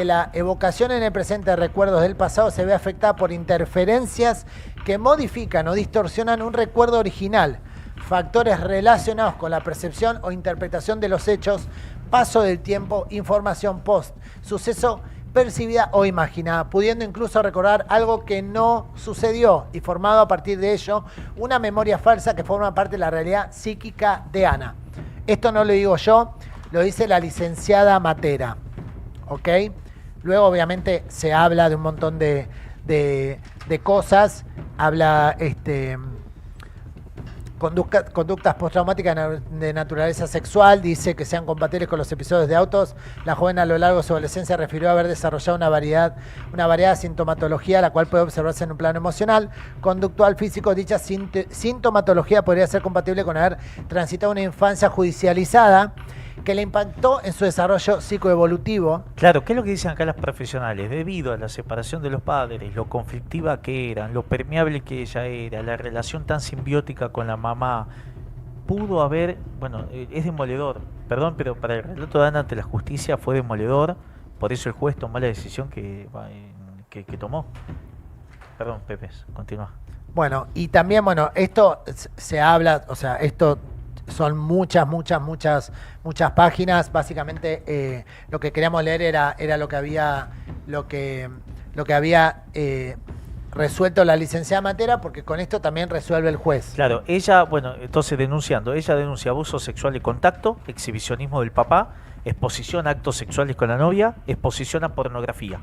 la evocación en el presente de recuerdos del pasado se ve afectada por interferencias que modifican o distorsionan un recuerdo original, factores relacionados con la percepción o interpretación de los hechos, paso del tiempo, información post, suceso percibida o imaginada, pudiendo incluso recordar algo que no sucedió y formado a partir de ello una memoria falsa que forma parte de la realidad psíquica de Ana. Esto no lo digo yo, lo dice la licenciada Matera, ¿ok? Luego obviamente se habla de un montón de cosas, habla conductas postraumáticas de naturaleza sexual, dice que sean compatibles con los episodios de autos. La joven a lo largo de su adolescencia refirió haber desarrollado una variada sintomatología, la cual puede observarse en un plano emocional, conductual, físico. Dicha sintomatología podría ser compatible con haber transitado una infancia judicializada que le impactó en su desarrollo psicoevolutivo. Claro, ¿qué es lo que dicen acá las profesionales? Debido a la separación de los padres, lo conflictiva que eran, lo permeable que ella era, la relación tan simbiótica con la mamá, pudo haber, bueno, es demoledor, perdón, pero para el relato de Ana ante la justicia fue demoledor, por eso el juez tomó la decisión que tomó. Perdón, Pepe, continúa. Bueno, y también, esto se habla, o sea, esto son muchas páginas. Básicamente lo que queríamos leer era lo que había resuelto la licenciada Matera, porque con esto también resuelve el juez. Claro, ella, entonces ella denuncia abuso sexual de contacto, exhibicionismo del papá, exposición a actos sexuales con la novia, exposición a pornografía.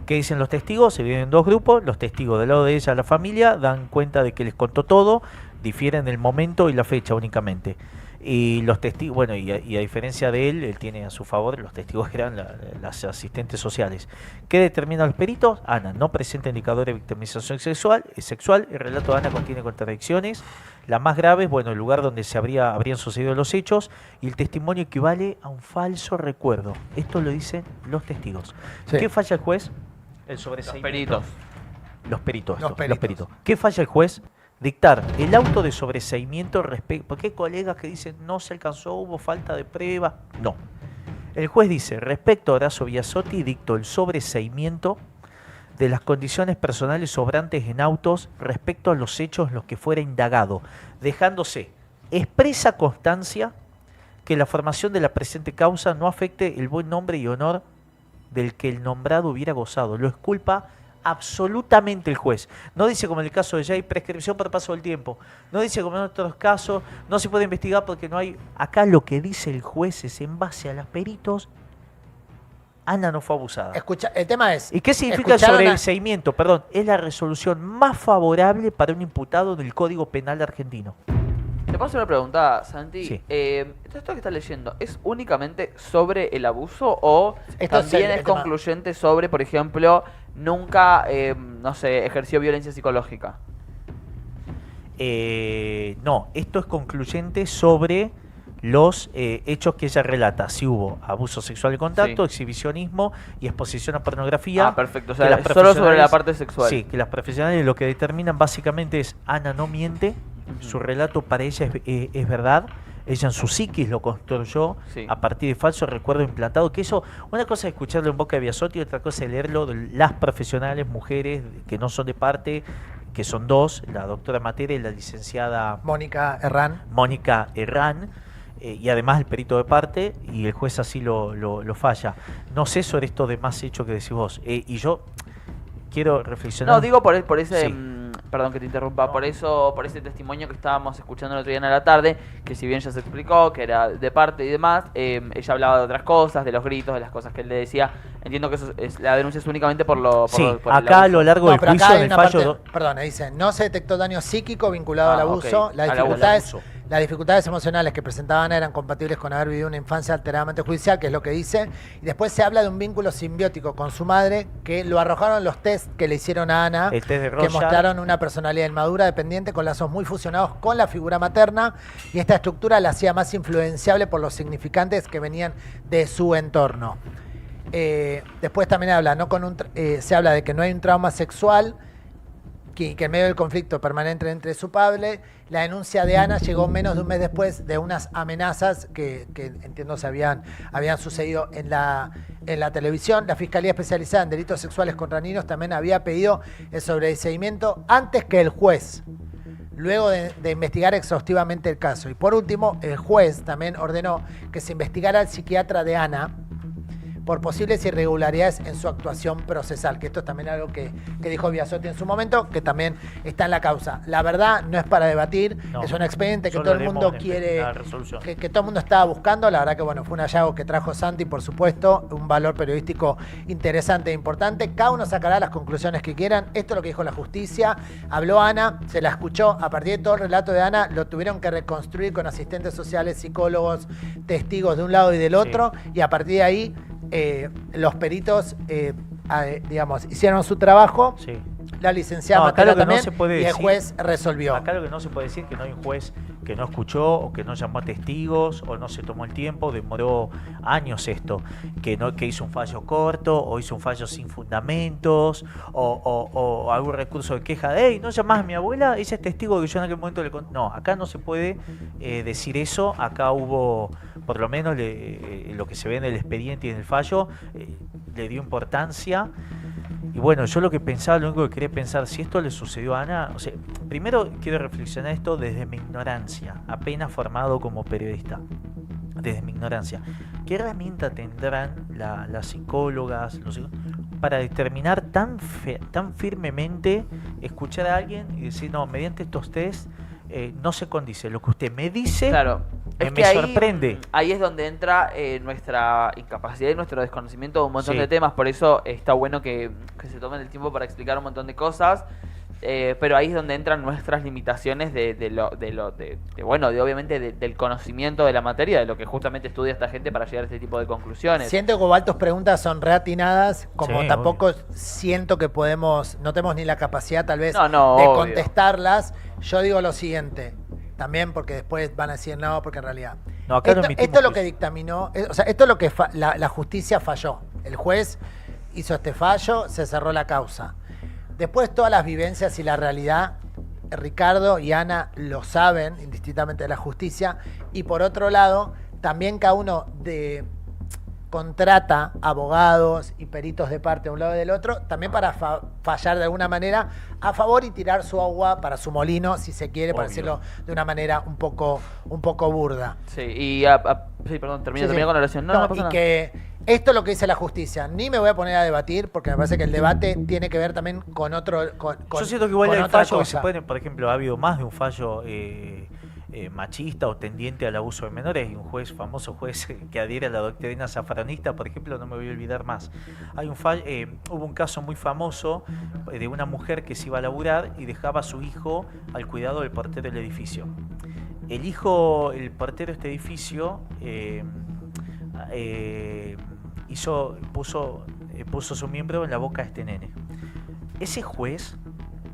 ¿Qué dicen los testigos? Se dividen en dos grupos. Los testigos del lado de ella, la familia, dan cuenta de que les contó todo, difieren el momento y la fecha únicamente. Y los testigos, y a diferencia de él tiene a su favor, los testigos eran las asistentes sociales. ¿Qué determinan los peritos? Ana no presenta indicadores de victimización sexual. El relato de Ana contiene contradicciones. Las más graves, el lugar donde habrían sucedido los hechos, y el testimonio equivale a un falso recuerdo. Esto lo dicen los testigos. Sí. ¿Qué falla el juez? El sobreseimiento. Los peritos. ¿Qué falla el juez? Dictar el auto de sobreseimiento respecto. ¿Por qué hay colegas que dicen no se alcanzó, hubo falta de prueba? No. El juez dice, respecto a Horacio Biasotti, dictó el sobreseimiento de las condiciones personales sobrantes en autos respecto a los hechos en los que fuera indagado, dejándose expresa constancia que la formación de la presente causa no afecte el buen nombre y honor del que el nombrado hubiera gozado. Lo exculpa absolutamente el juez. No dice como en el caso de Jay, prescripción por paso del tiempo. No dice como en otros casos, no se puede investigar porque no hay... Acá lo que dice el juez es en base a los peritos, Ana no fue abusada. Escucha, el tema es... ¿Y qué significa el sobreseimiento? Perdón, es la resolución más favorable para un imputado del Código Penal argentino. Te paso una pregunta, Santi. Sí. Esto que estás leyendo, ¿es únicamente sobre el abuso o Esto también es concluyente sobre, por ejemplo, nunca, no sé, ejerció violencia psicológica? No, esto es concluyente sobre los hechos que ella relata. Si hubo abuso sexual de contacto, exhibicionismo y exposición a pornografía. Ah, perfecto. O sea, solo sobre la parte sexual. Sí, que las profesionales lo que determinan básicamente es Ana no miente, su relato para ella es verdad. Ella en su psiquis lo construyó a partir de falso recuerdo implantado. Que eso, una cosa es escucharlo en boca de Biasotti y otra cosa es leerlo de las profesionales, mujeres que no son de parte, que son dos, la doctora Matera y la licenciada Mónica Herrán. Y además el perito de parte, y el juez así lo falla. No sé sobre esto de más hecho que decís vos. Y yo quiero reflexionar. No, digo por ese... Sí. Perdón que te interrumpa, no. por ese tesimonio que estábamos escuchando el otro día en la tarde, que si bien ya se explicó que era de parte y demás, ella hablaba de otras cosas, de los gritos, de las cosas que él le decía. Entiendo que eso es, la denuncia es únicamente por acá a lo largo del juicio, en el fallo... Perdón, dice, no se detectó daño psíquico vinculado al abuso. Okay. Las dificultades emocionales que presentaba Ana eran compatibles con haber vivido una infancia alteradamente judicial, que es lo que dice. Y después se habla de un vínculo simbiótico con su madre, que lo arrojaron los test que le hicieron a Ana, que mostraron una personalidad inmadura, dependiente, con lazos muy fusionados con la figura materna. Y esta estructura la hacía más influenciable por los significantes que venían de su entorno. Después también habla, se habla de que no hay un trauma sexual, que en medio del conflicto permanente entre su padre, la denuncia de Ana llegó menos de un mes después de unas amenazas que entiendo se habían sucedido en la televisión. La Fiscalía Especializada en Delitos Sexuales contra Niños también había pedido el sobreseimiento antes que el juez, luego de investigar exhaustivamente el caso. Y por último, el juez también ordenó que se investigara al psiquiatra de Ana por posibles irregularidades en su actuación procesal, que esto es también algo que dijo Biasotti en su momento, que también está en la causa. La verdad no es para debatir, es un expediente que todo el mundo quiere, que todo el mundo estaba buscando. La verdad que bueno, fue un hallazgo que trajo Santi, por supuesto, un valor periodístico interesante e importante. Cada uno sacará las conclusiones que quieran. Esto es lo que dijo la justicia. Habló Ana, se la escuchó. A partir de todo el relato de Ana, lo tuvieron que reconstruir con asistentes sociales, psicólogos, testigos de un lado y del otro, y a partir de ahí los peritos, digamos, hicieron su trabajo. Sí. La licenciada Matera también, no se puede y el decir, juez resolvió. Acá lo que no se puede decir es que no hay un juez que no escuchó o que no llamó a testigos o no se tomó el tiempo, demoró años esto, que hizo un fallo corto o hizo un fallo sin fundamentos o algún recurso de queja de hey, no llamás a mi abuela, ella es testigo que yo en aquel momento le conté. No, acá no se puede decir eso. Acá hubo, por lo menos lo que se ve en el expediente y en el fallo, le dio importancia. Y bueno, yo lo único que quería pensar, si esto le sucedió a Ana, o sea, primero quiero reflexionar esto desde mi ignorancia, apenas formado como periodista, desde mi ignorancia. ¿Qué herramienta tendrán las psicólogas para determinar tan firmemente, escuchar a alguien y decir, no, mediante estos test no se condice lo que usted me dice? Claro. Me sorprende. Ahí es donde entra nuestra incapacidad y nuestro desconocimiento de un montón de temas. Por eso está bueno que se tomen el tiempo para explicar un montón de cosas. Pero ahí es donde entran nuestras limitaciones obviamente del conocimiento de la materia, de lo que justamente estudia esta gente para llegar a este tipo de conclusiones. Siento que tus preguntas son reatinadas, como tampoco siento que no tenemos ni la capacidad tal vez de contestarlas. Yo digo lo siguiente, también porque después van a decir no, porque en realidad esto es lo que dictaminó, esto es lo que la justicia falló. El juez hizo este fallo, se cerró la causa. Después todas las vivencias y la realidad, Ricardo y Ana lo saben, indistintamente de la justicia. Y por otro lado, también cada uno contrata abogados y peritos de parte de un lado y del otro, también para fallar de alguna manera a favor y tirar su agua para su molino, si se quiere, para decirlo de una manera un poco burda. Sí, y termina con la oración. No pasa nada. Esto es lo que dice la justicia. Ni me voy a poner a debatir porque me parece que el debate tiene que ver también con otro. Yo siento que igual hay fallos que se pueden, por ejemplo, ha habido más de un fallo machista o tendiente al abuso de menores. Hay un famoso juez que adhiere a la doctrina zafranista, por ejemplo, no me voy a olvidar más. Hay un hubo un caso muy famoso de una mujer que se iba a laburar y dejaba a su hijo al cuidado del portero del edificio. El portero de este edificio puso su miembro en la boca de este nene. Ese juez,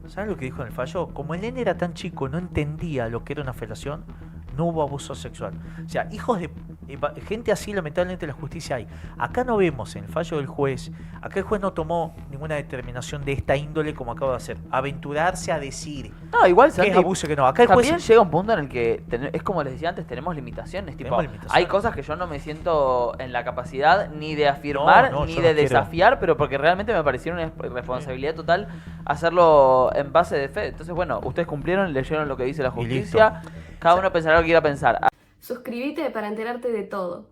¿sabes lo que dijo en el fallo? Como el nene era tan chico, no entendía lo que era una felación, no hubo abuso sexual. O sea, hijos de gente así, lamentablemente la justicia hay. Acá no vemos en el fallo del juez, acá el juez no tomó ninguna determinación de esta índole como acaba de hacer. Aventurarse a decir no, igual que es abuso que no. Acá el también juez llega un punto en el que, es como les decía antes, tenemos limitaciones. Hay cosas que yo no me siento en la capacidad ni de afirmar ni de desafiar, pero porque realmente me pareció una responsabilidad total hacerlo en base de fe. Entonces, bueno, ustedes cumplieron, leyeron lo que dice la justicia. Cada uno pensará lo que quiera pensar. Suscríbete para enterarte de todo.